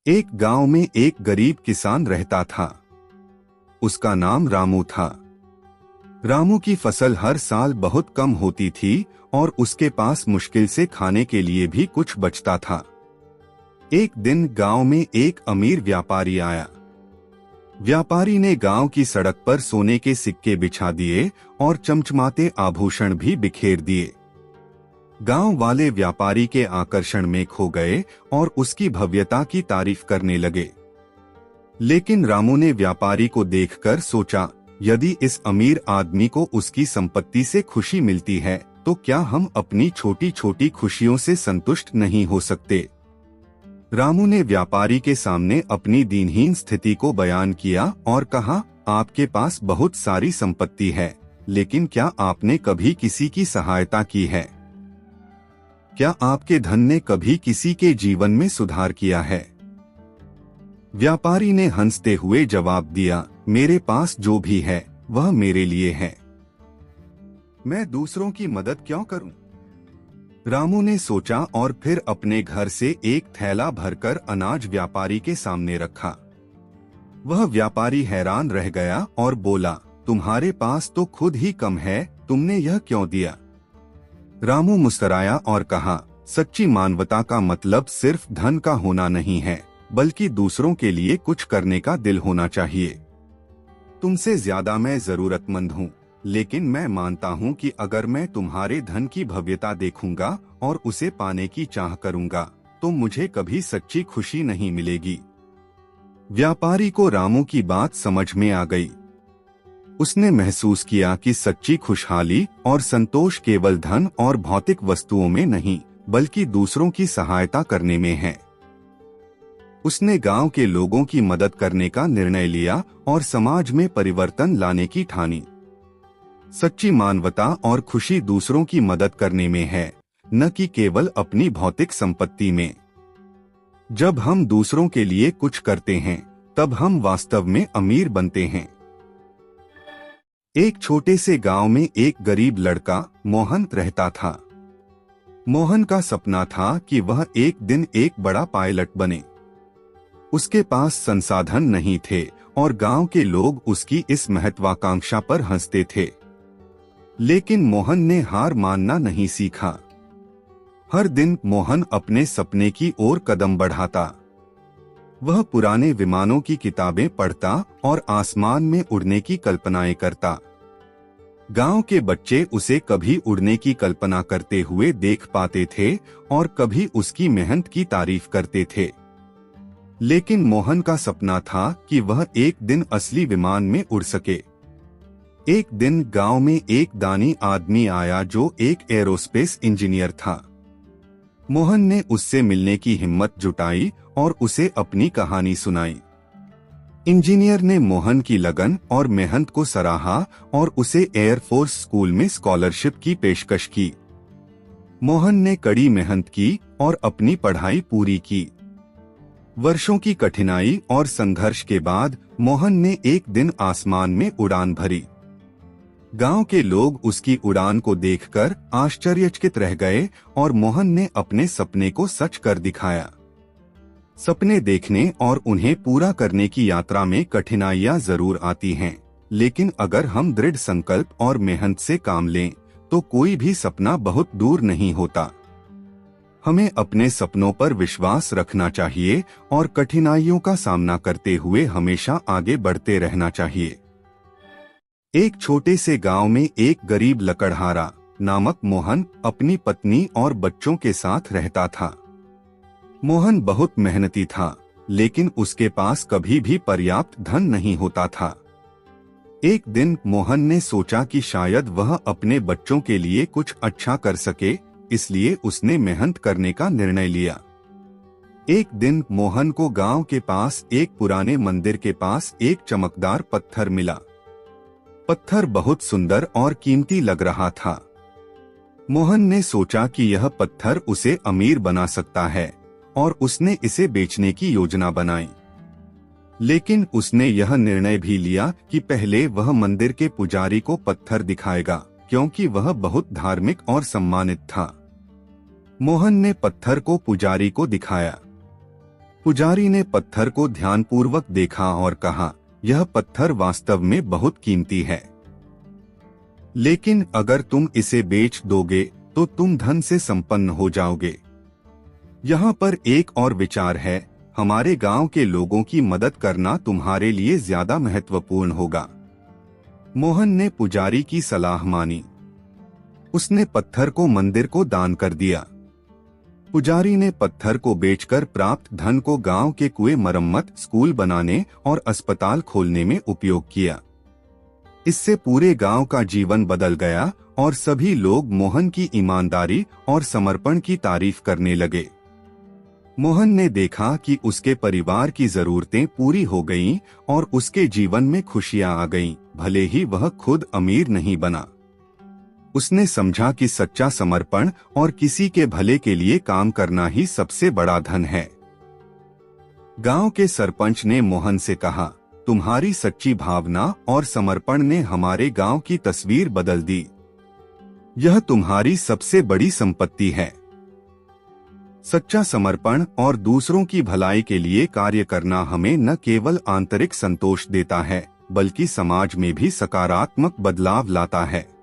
एक गांव में एक गरीब किसान रहता था। उसका नाम रामू था। रामू की फसल हर साल बहुत कम होती थी और उसके पास मुश्किल से खाने के लिए भी कुछ बचता था। एक दिन गांव में एक अमीर व्यापारी आया। व्यापारी ने गांव की सड़क पर सोने के सिक्के बिछा दिए और चमचमाते आभूषण भी बिखेर दिए। गांव वाले व्यापारी के आकर्षण में खो गए और उसकी भव्यता की तारीफ करने लगे। लेकिन रामू ने व्यापारी को देखकर सोचा, यदि इस अमीर आदमी को उसकी संपत्ति से खुशी मिलती है तो क्या हम अपनी छोटी छोटी खुशियों से संतुष्ट नहीं हो सकते। रामू ने व्यापारी के सामने अपनी दीनहीन स्थिति को बयान किया और कहा, आपके पास बहुत सारी संपत्ति है, लेकिन क्या आपने कभी किसी की सहायता की है? क्या आपके धन ने कभी किसी के जीवन में सुधार किया है? व्यापारी ने हंसते हुए जवाब दिया, मेरे पास जो भी है वह मेरे लिए है। मैं दूसरों की मदद क्यों करूं? रामू ने सोचा और फिर अपने घर से एक थैला भरकर अनाज व्यापारी के सामने रखा। वह व्यापारी हैरान रह गया और बोला, तुम्हारे पास तो खुद ही कम है, तुमने यह क्यों दिया? रामू मुस्कुराया और कहा, सच्ची मानवता का मतलब सिर्फ धन का होना नहीं है, बल्कि दूसरों के लिए कुछ करने का दिल होना चाहिए। तुमसे ज्यादा मैं जरूरतमंद हूँ, लेकिन मैं मानता हूँ कि अगर मैं तुम्हारे धन की भव्यता देखूंगा और उसे पाने की चाह करूंगा तो मुझे कभी सच्ची खुशी नहीं मिलेगी। व्यापारी को रामू की बात समझ में आ गई। उसने महसूस किया कि सच्ची खुशहाली और संतोष केवल धन और भौतिक वस्तुओं में नहीं, बल्कि दूसरों की सहायता करने में है। उसने गांव के लोगों की मदद करने का निर्णय लिया और समाज में परिवर्तन लाने की ठानी। सच्ची मानवता और खुशी दूसरों की मदद करने में है, न कि केवल अपनी भौतिक संपत्ति में। जब हम दूसरों के लिए कुछ करते हैं, तब हम वास्तव में अमीर बनते हैं। एक छोटे से गांव में एक गरीब लड़का मोहन रहता था। मोहन का सपना था कि वह एक दिन एक बड़ा पायलट बने। उसके पास संसाधन नहीं थे और गांव के लोग उसकी इस महत्वाकांक्षा पर हंसते थे। लेकिन मोहन ने हार मानना नहीं सीखा। हर दिन मोहन अपने सपने की ओर कदम बढ़ाता। वह पुराने विमानों की किताबें पढ़ता और आसमान में उड़ने की कल्पनाएं करता। गांव के बच्चे उसे कभी उड़ने की कल्पना करते हुए देख पाते थे और कभी उसकी मेहनत की तारीफ करते थे। लेकिन मोहन का सपना था कि वह एक दिन असली विमान में उड़ सके। एक दिन गांव में एक दानी आदमी आया जो एक एरोस्पेस इंजीनियर था। मोहन ने उससे मिलने की हिम्मत जुटाई और उसे अपनी कहानी सुनाई। इंजीनियर ने मोहन की लगन और मेहनत को सराहा और उसे एयरफोर्स स्कूल में स्कॉलरशिप की पेशकश की। मोहन ने कड़ी मेहनत की और अपनी पढ़ाई पूरी की। वर्षों की कठिनाई और संघर्ष के बाद मोहन ने एक दिन आसमान में उड़ान भरी। गांव के लोग उसकी उड़ान को देखकर आश्चर्यचकित रह गए और मोहन ने अपने सपने को सच कर दिखाया। सपने देखने और उन्हें पूरा करने की यात्रा में कठिनाइयां जरूर आती हैं, लेकिन अगर हम दृढ़ संकल्प और मेहनत से काम लें तो कोई भी सपना बहुत दूर नहीं होता। हमें अपने सपनों पर विश्वास रखना चाहिए और कठिनाइयों का सामना करते हुए हमेशा आगे बढ़ते रहना चाहिए। एक छोटे से गांव में एक गरीब लकड़हारा नामक मोहन अपनी पत्नी और बच्चों के साथ रहता था। मोहन बहुत मेहनती था, लेकिन उसके पास कभी भी पर्याप्त धन नहीं होता था। एक दिन मोहन ने सोचा कि शायद वह अपने बच्चों के लिए कुछ अच्छा कर सके, इसलिए उसने मेहनत करने का निर्णय लिया। एक दिन मोहन को गांव के पास एक पुराने मंदिर के पास एक चमकदार पत्थर मिला। पत्थर बहुत सुंदर और कीमती लग रहा था। मोहन ने सोचा कि यह पत्थर उसे अमीर बना सकता है और उसने इसे बेचने की योजना बनाई। लेकिन उसने यह निर्णय भी लिया कि पहले वह मंदिर के पुजारी को पत्थर दिखाएगा, क्योंकि वह बहुत धार्मिक और सम्मानित था। मोहन ने पत्थर को पुजारी को दिखाया। पुजारी ने पत्थर को ध्यानपूर्वक देखा और कहा, यह पत्थर वास्तव में बहुत कीमती है, लेकिन अगर तुम इसे बेच दोगे तो तुम धन से संपन्न हो जाओगे। यहाँ पर एक और विचार है, हमारे गांव के लोगों की मदद करना तुम्हारे लिए ज्यादा महत्वपूर्ण होगा। मोहन ने पुजारी की सलाह मानी। उसने पत्थर को मंदिर को दान कर दिया। पुजारी ने पत्थर को बेचकर प्राप्त धन को गांव के कुएं मरम्मत, स्कूल बनाने और अस्पताल खोलने में उपयोग किया। इससे पूरे गांव का जीवन बदल गया और सभी लोग मोहन की ईमानदारी और समर्पण की तारीफ करने लगे। मोहन ने देखा कि उसके परिवार की जरूरतें पूरी हो गईं और उसके जीवन में खुशियां आ गईं, भले ही वह खुद अमीर नहीं बना। उसने समझा कि सच्चा समर्पण और किसी के भले के लिए काम करना ही सबसे बड़ा धन है। गांव के सरपंच ने मोहन से कहा, तुम्हारी सच्ची भावना और समर्पण ने हमारे गांव की तस्वीर बदल दी। यह तुम्हारी सबसे बड़ी संपत्ति है। सच्चा समर्पण और दूसरों की भलाई के लिए कार्य करना हमें न केवल आंतरिक संतोष देता है, बल्कि समाज में भी सकारात्मक बदलाव लाता है।